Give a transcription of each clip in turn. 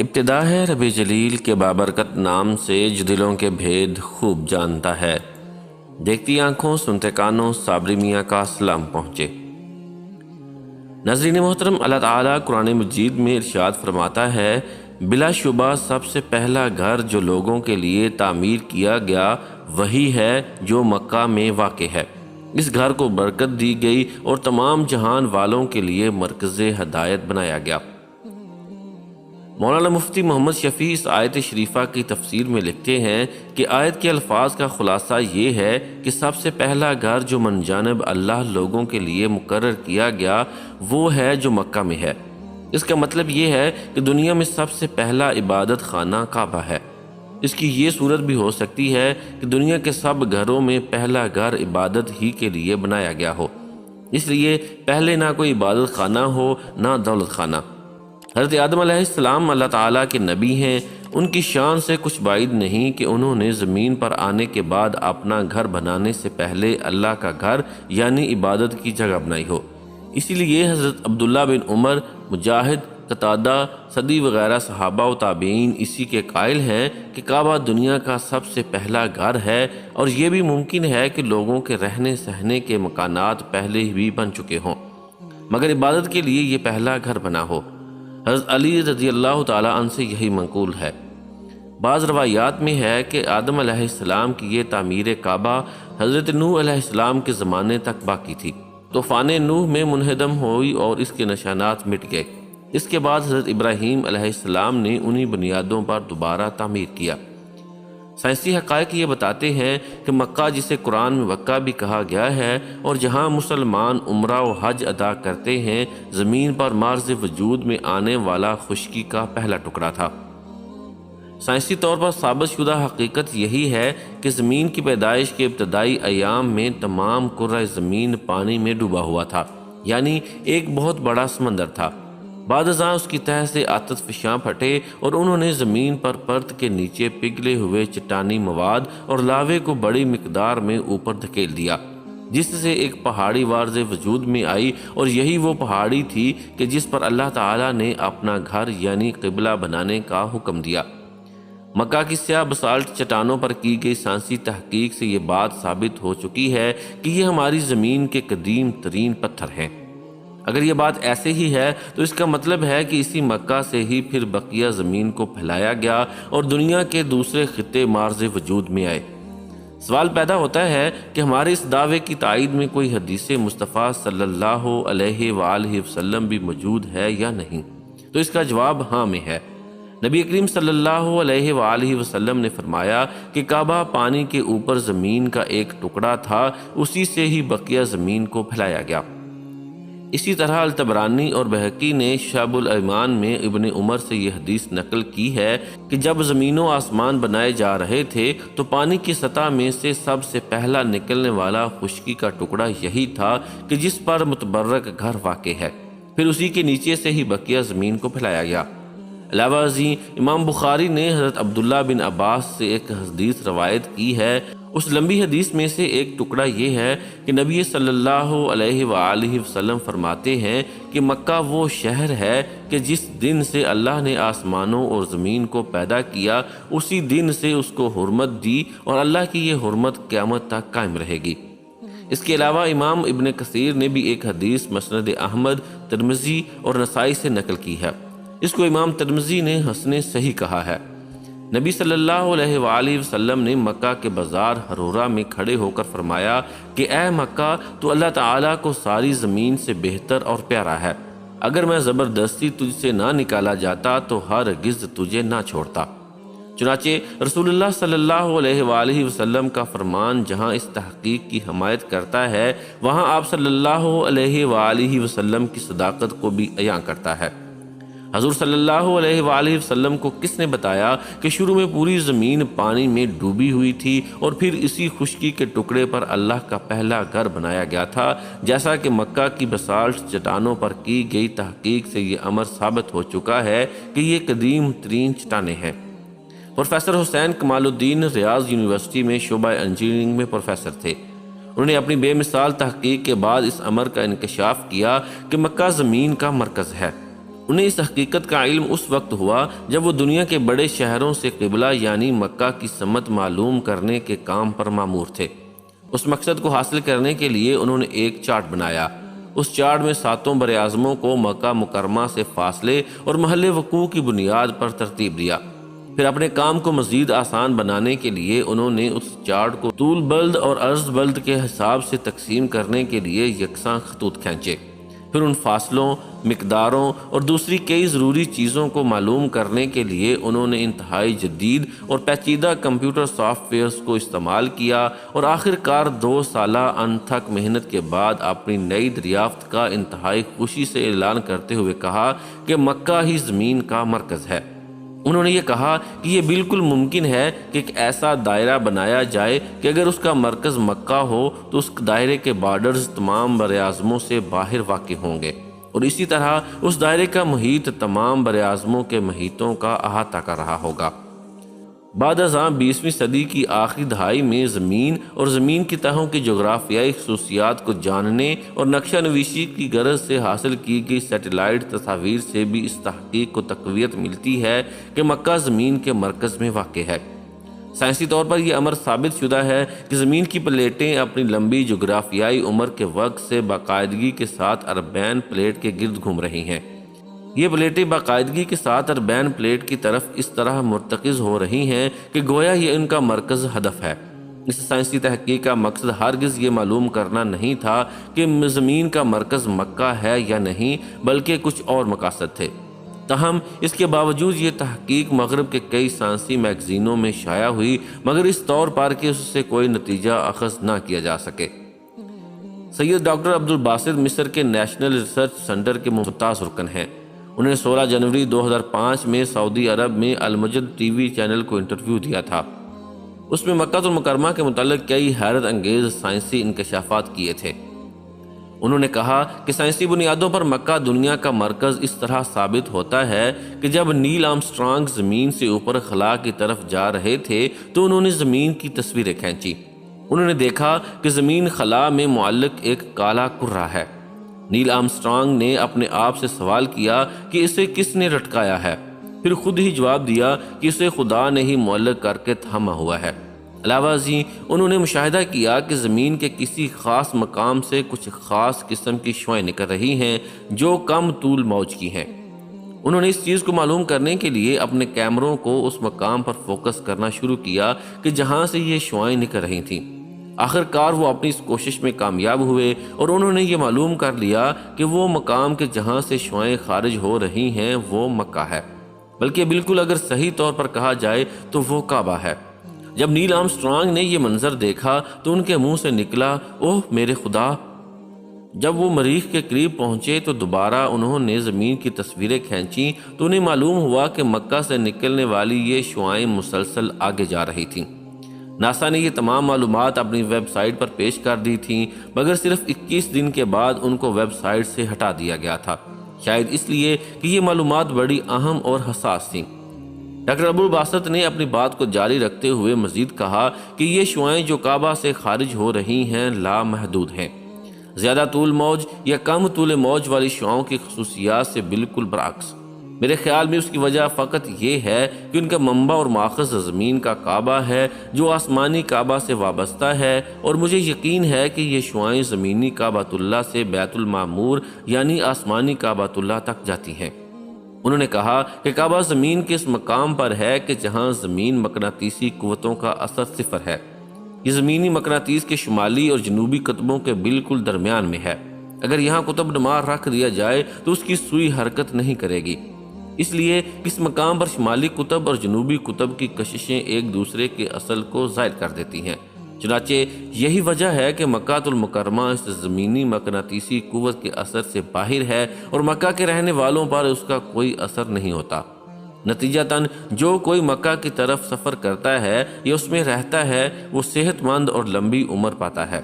ابتدا ہے رب جلیل کے بابرکت نام سے جو دلوں کے بھید خوب جانتا ہے۔ دیکھتی آنکھوں سنتے کانوں صابری میاں کا سلام پہنچے۔ ناظرین محترم، اللہ تعالیٰ قرآن مجید میں ارشاد فرماتا ہے، بلا شبہ سب سے پہلا گھر جو لوگوں کے لیے تعمیر کیا گیا وہی ہے جو مکہ میں واقع ہے۔ اس گھر کو برکت دی گئی اور تمام جہان والوں کے لیے مرکز ہدایت بنایا گیا۔ مولانا مفتی محمد شفیع اس آیت شریفہ کی تفسیر میں لکھتے ہیں کہ آیت کے الفاظ کا خلاصہ یہ ہے کہ سب سے پہلا گھر جو من جانب اللہ لوگوں کے لیے مقرر کیا گیا وہ ہے جو مکہ میں ہے۔ اس کا مطلب یہ ہے کہ دنیا میں سب سے پہلا عبادت خانہ کعبہ ہے۔ اس کی یہ صورت بھی ہو سکتی ہے کہ دنیا کے سب گھروں میں پہلا گھر عبادت ہی کے لیے بنایا گیا ہو، اس لیے پہلے نہ کوئی عبادت خانہ ہو نہ دولت خانہ۔ حضرت آدم علیہ السلام اللہ تعالیٰ کے نبی ہیں، ان کی شان سے کچھ بعید نہیں کہ انہوں نے زمین پر آنے کے بعد اپنا گھر بنانے سے پہلے اللہ کا گھر یعنی عبادت کی جگہ بنائی ہو۔ اسی لیے حضرت عبداللہ بن عمر، مجاہد، قتادہ، صدی وغیرہ صحابہ و تابعین اسی کے قائل ہیں کہ کعبہ دنیا کا سب سے پہلا گھر ہے، اور یہ بھی ممکن ہے کہ لوگوں کے رہنے سہنے کے مکانات پہلے ہی بھی بن چکے ہوں، مگر عبادت کے لیے یہ پہلا گھر بنا ہو۔ حضرت علی رضی اللہ تعالیٰ عنہ سے یہی منقول ہے۔ بعض روایات میں ہے کہ آدم علیہ السلام کی یہ تعمیر کعبہ حضرت نوح علیہ السلام کے زمانے تک باقی تھی۔ طوفان نوح میں منہدم ہوئی اور اس کے نشانات مٹ گئے۔ اس کے بعد حضرت ابراہیم علیہ السلام نے انہی بنیادوں پر دوبارہ تعمیر کیا۔ سائنسی حقائق یہ بتاتے ہیں کہ مکہ، جسے قرآن میں مکہ بھی کہا گیا ہے اور جہاں مسلمان عمرہ و حج ادا کرتے ہیں، زمین پر مارز وجود میں آنے والا خشکی کا پہلا ٹکڑا تھا۔ سائنسی طور پر ثابت شدہ حقیقت یہی ہے کہ زمین کی پیدائش کے ابتدائی ایام میں تمام کرۂ زمین پانی میں ڈوبا ہوا تھا، یعنی ایک بہت بڑا سمندر تھا۔ بعد ازاں اس کی تہہ سے آتش فشاں پھٹے اور انہوں نے زمین پر پرت کے نیچے پگھلے ہوئے چٹانی مواد اور لاوے کو بڑی مقدار میں اوپر دھکیل دیا، جس سے ایک پہاڑی وارز وجود میں آئی، اور یہی وہ پہاڑی تھی کہ جس پر اللہ تعالیٰ نے اپنا گھر یعنی قبلہ بنانے کا حکم دیا۔ مکہ کی سیاہ بسالٹ چٹانوں پر کی گئی سائنسی تحقیق سے یہ بات ثابت ہو چکی ہے کہ یہ ہماری زمین کے قدیم ترین پتھر ہیں۔ اگر یہ بات ایسے ہی ہے تو اس کا مطلب ہے کہ اسی مکہ سے ہی پھر بقیہ زمین کو پھیلایا گیا اور دنیا کے دوسرے خطے مارز وجود میں آئے۔ سوال پیدا ہوتا ہے کہ ہمارے اس دعوے کی تائید میں کوئی حدیث مصطفیٰ صلی اللہ علیہ وآلہ وسلم بھی موجود ہے یا نہیں؟ تو اس کا جواب ہاں میں ہے۔ نبی کریم صلی اللہ علیہ وآلہ وسلم نے فرمایا کہ کعبہ پانی کے اوپر زمین کا ایک ٹکڑا تھا، اسی سے ہی بقیہ زمین کو پھیلایا گیا۔ اسی طرح الطبرانی اور بہقی نے شعب الایمان میں ابن عمر سے یہ حدیث نقل کی ہے کہ جب زمین و آسمان بنائے جا رہے تھے تو پانی کی سطح میں سے سب سے پہلا نکلنے والا خشکی کا ٹکڑا یہی تھا کہ جس پر متبرک گھر واقع ہے، پھر اسی کے نیچے سے ہی بقیہ زمین کو پھیلایا گیا۔ علاوہ ازیں امام بخاری نے حضرت عبداللہ بن عباس سے ایک حدیث روایت کی ہے۔ اس لمبی حدیث میں سے ایک ٹکڑا یہ ہے کہ نبی صلی اللہ علیہ وآلہ وسلم فرماتے ہیں کہ مکہ وہ شہر ہے کہ جس دن سے اللہ نے آسمانوں اور زمین کو پیدا کیا، اسی دن سے اس کو حرمت دی، اور اللہ کی یہ حرمت قیامت تک قائم رہے گی۔ اس کے علاوہ امام ابن کثیر نے بھی ایک حدیث مسند احمد، ترمذی اور نسائی سے نقل کی ہے۔ اس کو امام ترمذی نے حسن صحیح کہا ہے۔ نبی صلی اللہ علیہ وآلہ وسلم نے مکہ کے بازار ہرورہ میں کھڑے ہو کر فرمایا کہ اے مکہ، تو اللہ تعالیٰ کو ساری زمین سے بہتر اور پیارا ہے، اگر میں زبردستی تجھ سے نہ نکالا جاتا تو ہرگز تجھے نہ چھوڑتا۔ چنانچہ رسول اللہ صلی اللہ علیہ وآلہ وسلم کا فرمان جہاں اس تحقیق کی حمایت کرتا ہے، وہاں آپ صلی اللہ علیہ وآلہ وسلم کی صداقت کو بھی عیاں کرتا ہے۔ حضور صلی اللہ علیہ وآلہ وسلم کو کس نے بتایا کہ شروع میں پوری زمین پانی میں ڈوبی ہوئی تھی اور پھر اسی خشکی کے ٹکڑے پر اللہ کا پہلا گھر بنایا گیا تھا، جیسا کہ مکہ کی بسالٹ چٹانوں پر کی گئی تحقیق سے یہ امر ثابت ہو چکا ہے کہ یہ قدیم ترین چٹانیں ہیں۔ پروفیسر حسین کمال الدین ریاض یونیورسٹی میں شعبہ انجینئرنگ میں پروفیسر تھے۔ انہوں نے اپنی بے مثال تحقیق کے بعد اس امر کا انکشاف کیا کہ مکہ زمین کا مرکز ہے۔ انہیں اس حقیقت کا علم اس وقت ہوا جب وہ دنیا کے بڑے شہروں سے قبلہ یعنی مکہ کی سمت معلوم کرنے کے کام پر مامور تھے۔ اس مقصد کو حاصل کرنے کے لیے انہوں نے ایک چارٹ بنایا۔ اس چارٹ میں 7 براعظموں کو مکہ مکرمہ سے فاصلے اور محل وقوع کی بنیاد پر ترتیب دیا۔ پھر اپنے کام کو مزید آسان بنانے کے لیے انہوں نے اس چارٹ کو طول بلد اور عرض بلد کے حساب سے تقسیم کرنے کے لیے یکساں خطوط کھینچے۔ پھر ان فاصلوں، مقداروں اور دوسری کئی ضروری چیزوں کو معلوم کرنے کے لیے انہوں نے انتہائی جدید اور پیچیدہ کمپیوٹر سافٹ ویئرز کو استعمال کیا اور آخر کار 2 سالہ انتھک محنت کے بعد اپنی نئی دریافت کا انتہائی خوشی سے اعلان کرتے ہوئے کہا کہ مکہ ہی زمین کا مرکز ہے۔ انہوں نے یہ کہا کہ یہ بالکل ممکن ہے کہ ایک ایسا دائرہ بنایا جائے کہ اگر اس کا مرکز مکہ ہو تو اس دائرے کے بارڈرز تمام براعظموں سے باہر واقع ہوں گے، اور اسی طرح اس دائرے کا محیط تمام براعظموں کے محیطوں کا احاطہ کر رہا ہوگا۔ بعد ازاں 20ویں صدی کی آخری دہائی میں زمین اور زمین کی تہوں کی جغرافیائی خصوصیات کو جاننے اور نقشہ نویسی کی غرض سے حاصل کی گئی سیٹلائٹ تصاویر سے بھی اس تحقیق کو تقویت ملتی ہے کہ مکہ زمین کے مرکز میں واقع ہے۔ سائنسی طور پر یہ امر ثابت شدہ ہے کہ زمین کی پلیٹیں اپنی لمبی جغرافیائی عمر کے وقت سے باقاعدگی کے ساتھ اربعین پلیٹ کے گرد گھوم رہی ہیں۔ یہ پلیٹیں باقاعدگی کے ساتھ اربعین پلیٹ کی طرف اس طرح مرتکز ہو رہی ہیں کہ گویا یہ ان کا مرکز ہدف ہے۔ اس سائنسی تحقیق کا مقصد ہرگز یہ معلوم کرنا نہیں تھا کہ زمین کا مرکز مکہ ہے یا نہیں، بلکہ کچھ اور مقاصد تھے۔ تاہم اس کے باوجود یہ تحقیق مغرب کے کئی سائنسی میگزینوں میں شائع ہوئی، مگر اس طور پر کہ اس سے کوئی نتیجہ اخذ نہ کیا جا سکے۔ سید ڈاکٹر عبدالباسط مصر کے نیشنل ریسرچ سینٹر کے ممتاز رکن ہیں۔ انہوں نے 16 جنوری 2005 میں سعودی عرب میں المجد ٹی وی چینل کو انٹرویو دیا تھا۔ اس میں مکہ المکرمہ کے متعلق کئی حیرت انگیز سائنسی انکشافات کیے تھے۔ انہوں نے کہا کہ سائنسی بنیادوں پر مکہ دنیا کا مرکز اس طرح ثابت ہوتا ہے کہ جب نیل آرمسٹرانگ زمین سے اوپر خلا کی طرف جا رہے تھے تو انہوں نے زمین کی تصویریں کھینچی۔ انہوں نے دیکھا کہ زمین خلا میں معلق ایک کالا کرہ ہے۔ نیل آرمسٹرانگ نے اپنے آپ سے سوال کیا کہ اسے کس نے لٹکایا ہے، پھر خود ہی جواب دیا کہ اسے خدا نے ہی معلق کر کے تھاما ہوا ہے۔ علاوہ ازیں انہوں نے مشاہدہ کیا کہ زمین کے کسی خاص مقام سے کچھ خاص قسم کی شعاعیں نکل رہی ہیں جو کم طول موج کی ہیں۔ انہوں نے اس چیز کو معلوم کرنے کے لیے اپنے کیمروں کو اس مقام پر فوکس کرنا شروع کیا کہ جہاں سے یہ شعاعیں نکل رہی تھیں۔ آخر کار وہ اپنی اس کوشش میں کامیاب ہوئے اور انہوں نے یہ معلوم کر لیا کہ وہ مقام کے جہاں سے شعاعیں خارج ہو رہی ہیں وہ مکہ ہے، بلکہ بالکل اگر صحیح طور پر کہا جائے تو وہ کعبہ ہے۔ جب نیل آرمسٹرانگ نے یہ منظر دیکھا تو ان کے منہ سے نکلا، اوہ میرے خدا! جب وہ مریخ کے قریب پہنچے تو دوبارہ انہوں نے زمین کی تصویریں کھینچیں تو انہیں معلوم ہوا کہ مکہ سے نکلنے والی یہ شعاعیں مسلسل آگے جا رہی تھیں۔ ناسا نے یہ تمام معلومات اپنی ویب سائٹ پر پیش کر دی تھیں، مگر صرف 21 دن کے بعد ان کو ویب سائٹ سے ہٹا دیا گیا تھا، شاید اس لیے کہ یہ معلومات بڑی اہم اور حساس تھیں۔ ڈاکٹر عبدالباسط نے اپنی بات کو جاری رکھتے ہوئے مزید کہا کہ یہ شعاعیں جو کعبہ سے خارج ہو رہی ہیں لامحدود ہیں، زیادہ طول موج یا کم طول موج والی شعاعوں کی خصوصیات سے بالکل برعکس۔ میرے خیال میں اس کی وجہ فقط یہ ہے کہ ان کا منبع اور ماخذ زمین کا کعبہ ہے جو آسمانی کعبہ سے وابستہ ہے، اور مجھے یقین ہے کہ یہ شعاعیں زمینی کعبۃ اللہ سے بیت المعمور یعنی آسمانی کعبۃ اللہ تک جاتی ہیں۔ انہوں نے کہا کہ کعبہ زمین کے اس مقام پر ہے کہ جہاں زمین مقناطیسی قوتوں کا اثر صفر ہے۔ یہ زمینی مقناطیس کے شمالی اور جنوبی قطبوں کے بالکل درمیان میں ہے۔ اگر یہاں قطب نما رکھ دیا جائے تو اس کی سوئی حرکت نہیں کرے گی، اس لیے اس مقام پر شمالی قطب اور جنوبی قطب کی کششیں ایک دوسرے کے اصل کو ظاہر کر دیتی ہیں۔ چنانچہ یہی وجہ ہے کہ مکہ المکرمہ اس زمینی مقناطیسی قوت کے اثر سے باہر ہے اور مکہ کے رہنے والوں پر اس کا کوئی اثر نہیں ہوتا۔ نتیجتاً جو کوئی مکہ کی طرف سفر کرتا ہے یا اس میں رہتا ہے وہ صحت مند اور لمبی عمر پاتا ہے۔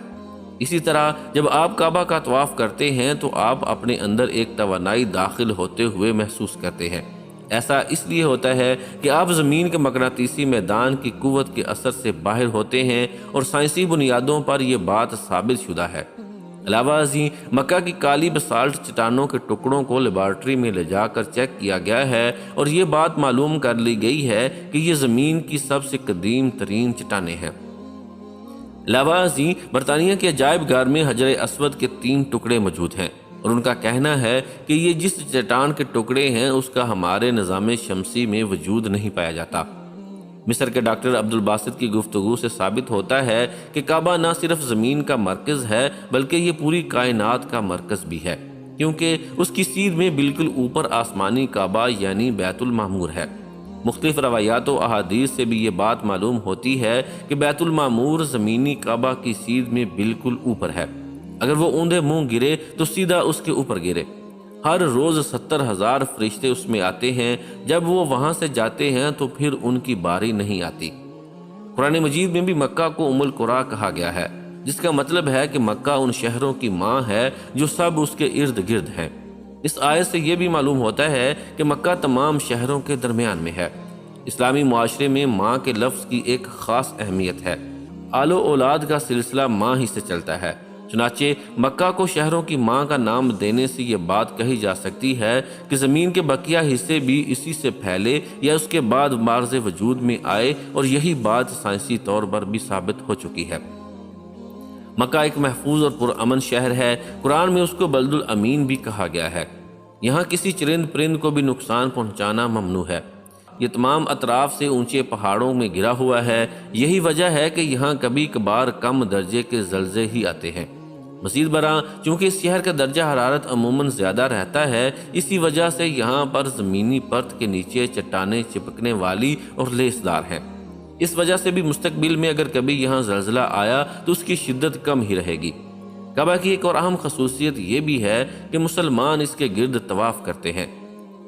اسی طرح جب آپ کعبہ کا طواف کرتے ہیں تو آپ اپنے اندر ایک توانائی داخل ہوتے ہوئے محسوس کرتے ہیں۔ ایسا اس لیے ہوتا ہے کہ آپ زمین کے مقناطیسی میدان کی قوت کے اثر سے باہر ہوتے ہیں، اور سائنسی بنیادوں پر یہ بات ثابت شدہ ہے۔ علاوہ ازیں مکہ کی کالی بسالٹ چٹانوں کے ٹکڑوں کو لیبارٹری میں لے جا کر چیک کیا گیا ہے اور یہ بات معلوم کر لی گئی ہے کہ یہ زمین کی سب سے قدیم ترین چٹانیں ہیں۔ علاوہ ازیں برطانیہ کے عجائب گھر میں حجر اسود کے 3 ٹکڑے موجود ہیں اور ان کا کہنا ہے کہ یہ جس چٹان کے ٹکڑے ہیں اس کا ہمارے نظام شمسی میں وجود نہیں پایا جاتا۔ مصر کے ڈاکٹر عبدالباسط کی گفتگو سے ثابت ہوتا ہے کہ کعبہ نہ صرف زمین کا مرکز ہے بلکہ یہ پوری کائنات کا مرکز بھی ہے، کیونکہ اس کی سیدھ میں بالکل اوپر آسمانی کعبہ یعنی بیت المعمور ہے۔ مختلف روایات و احادیث سے بھی یہ بات معلوم ہوتی ہے کہ بیت المعمور زمینی کعبہ کی سیدھ میں بالکل اوپر ہے۔ اگر وہ اوندے منہ گرے تو سیدھا اس کے اوپر گرے۔ ہر روز 70,000 فرشتے اس میں آتے ہیں، جب وہ وہاں سے جاتے ہیں تو پھر ان کی باری نہیں آتی۔ قرآن مجید میں بھی مکہ کو ام القریٰ کہا گیا ہے، جس کا مطلب ہے کہ مکہ ان شہروں کی ماں ہے جو سب اس کے ارد گرد ہیں۔ اس آیت سے یہ بھی معلوم ہوتا ہے کہ مکہ تمام شہروں کے درمیان میں ہے۔ اسلامی معاشرے میں ماں کے لفظ کی ایک خاص اہمیت ہے۔ آل و اولاد کا سلسلہ ماں ہی سے چلتا ہے، چنانچہ مکہ کو شہروں کی ماں کا نام دینے سے یہ بات کہی جا سکتی ہے کہ زمین کے بقیہ حصے بھی اسی سے پھیلے یا اس کے بعد معرض وجود میں آئے، اور یہی بات سائنسی طور پر بھی ثابت ہو چکی ہے۔ مکہ ایک محفوظ اور پرامن شہر ہے۔ قرآن میں اس کو بلد الامین بھی کہا گیا ہے۔ یہاں کسی چرند پرند کو بھی نقصان پہنچانا ممنوع ہے۔ یہ تمام اطراف سے اونچے پہاڑوں میں گھرا ہوا ہے، یہی وجہ ہے کہ یہاں کبھی کبھار کم درجے کے زلزلے ہی آتے ہیں۔ مزید برآں چونکہ اس شہر کا درجہ حرارت عموماً زیادہ رہتا ہے، اسی وجہ سے یہاں پر زمینی پرت کے نیچے چٹانیں چپکنے والی اور لیسدار ہیں۔ اس وجہ سے بھی مستقبل میں اگر کبھی یہاں زلزلہ آیا تو اس کی شدت کم ہی رہے گی۔ کعبہ کی ایک اور اہم خصوصیت یہ بھی ہے کہ مسلمان اس کے گرد طواف کرتے ہیں۔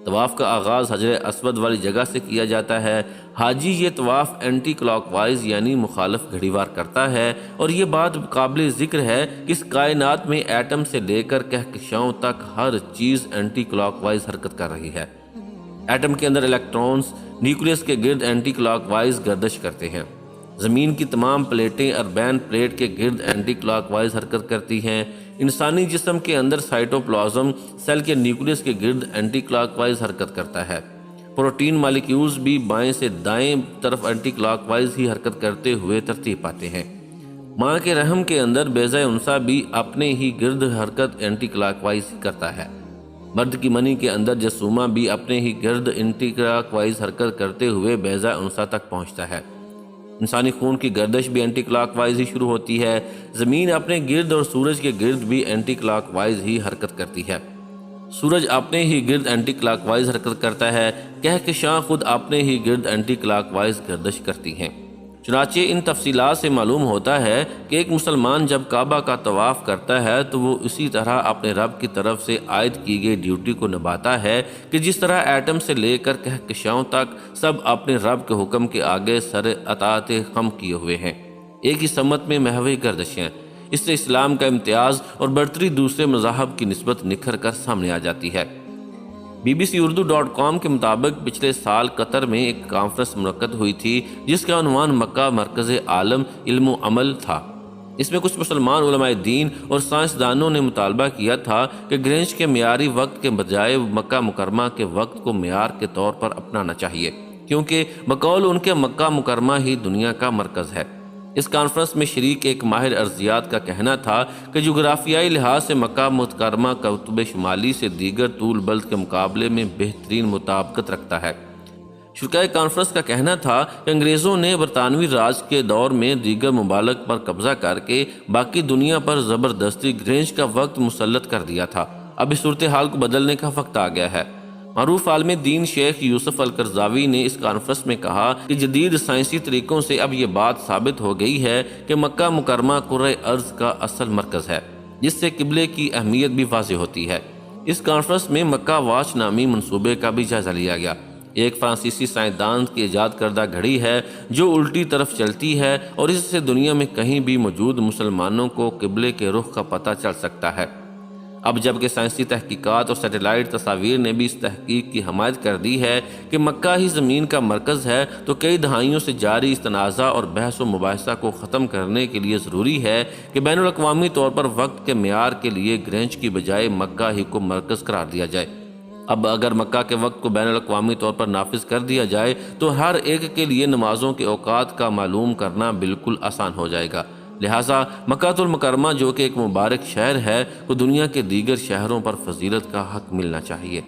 طواف کا آغاز حجر اسود والی جگہ سے کیا جاتا ہے۔ حاجی یہ طواف اینٹی کلاک وائز یعنی مخالف گھڑی وار کرتا ہے، اور یہ بات قابل ذکر ہے کہ اس کائنات میں ایٹم سے لے کر کہکشاؤں تک ہر چیز اینٹی کلاک وائز حرکت کر رہی ہے۔ ایٹم کے اندر الیکٹرونز نیوکلیس کے گرد اینٹی کلاک وائز گردش کرتے ہیں۔ زمین کی تمام پلیٹیں اربین پلیٹ کے گرد اینٹی کلاک وائز حرکت کرتی ہیں۔ انسانی جسم کے اندر سائٹوپلازم سیل کے نیوکلیس کے گرد اینٹی کلاک وائز حرکت کرتا ہے۔ پروٹین مالیکیولز بھی بائیں سے دائیں طرف اینٹی کلاک وائز ہی حرکت کرتے ہوئے ترتیب پاتے ہیں۔ ماں کے رحم کے اندر بیضہ انثیٰ بھی اپنے ہی گرد حرکت اینٹی کلاک وائز ہی کرتا ہے۔ مرد کی منی کے اندر جسومہ بھی اپنے ہی گرد اینٹی کلاک وائز حرکت کرتے ہوئے بیضہ انثیٰ تک پہنچتا ہے۔ انسانی خون کی گردش بھی اینٹی کلاک وائز ہی شروع ہوتی ہے۔ زمین اپنے گرد اور سورج کے گرد بھی اینٹی کلاک وائز ہی حرکت کرتی ہے۔ سورج اپنے ہی گرد اینٹی کلاک وائز حرکت کرتا ہے، کہکشاں خود اپنے ہی گرد اینٹی کلاک وائز گردش کرتی ہیں۔ چنانچہ ان تفصیلات سے معلوم ہوتا ہے کہ ایک مسلمان جب کعبہ کا طواف کرتا ہے تو وہ اسی طرح اپنے رب کی طرف سے عائد کی گئی ڈیوٹی کو نبھاتا ہے کہ جس طرح ایٹم سے لے کر کہکشاؤں تک سب اپنے رب کے حکم کے آگے سر اطاعت خم کیے ہوئے ہیں، ایک ہی سمت میں محو گردش ہیں۔ اس سے اسلام کا امتیاز اور برتری دوسرے مذاہب کی نسبت نکھر کر سامنے آ جاتی ہے۔ BBC-Urdu.com کے مطابق پچھلے سال قطر میں ایک کانفرنس منعقد ہوئی تھی جس کا عنوان مکہ مرکز عالم علم و عمل تھا۔ اس میں کچھ مسلمان علماء دین اور سائنسدانوں نے مطالبہ کیا تھا کہ گرینچ کے معیاری وقت کے بجائے مکہ مکرمہ کے وقت کو معیار کے طور پر اپنانا چاہیے، کیونکہ بقول ان کے مکہ مکرمہ ہی دنیا کا مرکز ہے۔ اس کانفرنس میں شریک ایک ماہر ارضیات کا کہنا تھا کہ جغرافیائی لحاظ سے مکہ مکرمہ قطب شمالی سے دیگر طول بلد کے مقابلے میں بہترین مطابقت رکھتا ہے۔ شرکائے کانفرنس کا کہنا تھا کہ انگریزوں نے برطانوی راج کے دور میں دیگر ممالک پر قبضہ کر کے باقی دنیا پر زبردستی گرینچ کا وقت مسلط کر دیا تھا۔ اب اس صورتحال کو بدلنے کا وقت آ گیا ہے۔ معروف عالم دین شیخ یوسف القرضاوی نے اس کانفرنس میں کہا کہ جدید سائنسی طریقوں سے اب یہ بات ثابت ہو گئی ہے کہ مکہ مکرمہ کرۂ ارض کا اصل مرکز ہے، جس سے قبلے کی اہمیت بھی واضح ہوتی ہے۔ اس کانفرنس میں مکہ واچ نامی منصوبے کا بھی جائزہ لیا گیا۔ ایک فرانسیسی سائنسدان کی ایجاد کردہ گھڑی ہے جو الٹی طرف چلتی ہے اور اس سے دنیا میں کہیں بھی موجود مسلمانوں کو قبلے کے رخ کا پتہ چل سکتا ہے۔ اب جبکہ سائنسی تحقیقات اور سیٹلائٹ تصاویر نے بھی اس تحقیق کی حمایت کر دی ہے کہ مکہ ہی زمین کا مرکز ہے، تو کئی دہائیوں سے جاری اس تنازع اور بحث و مباحثہ کو ختم کرنے کے لیے ضروری ہے کہ بین الاقوامی طور پر وقت کے معیار کے لیے گرینچ کی بجائے مکہ ہی کو مرکز قرار دیا جائے۔ اب اگر مکہ کے وقت کو بین الاقوامی طور پر نافذ کر دیا جائے تو ہر ایک کے لیے نمازوں کے اوقات کا معلوم کرنا بالکل آسان ہو جائے گا۔ لہٰذا مکہ المکرمہ جو کہ ایک مبارک شہر ہے، کو دنیا کے دیگر شہروں پر فضیلت کا حق ملنا چاہیے۔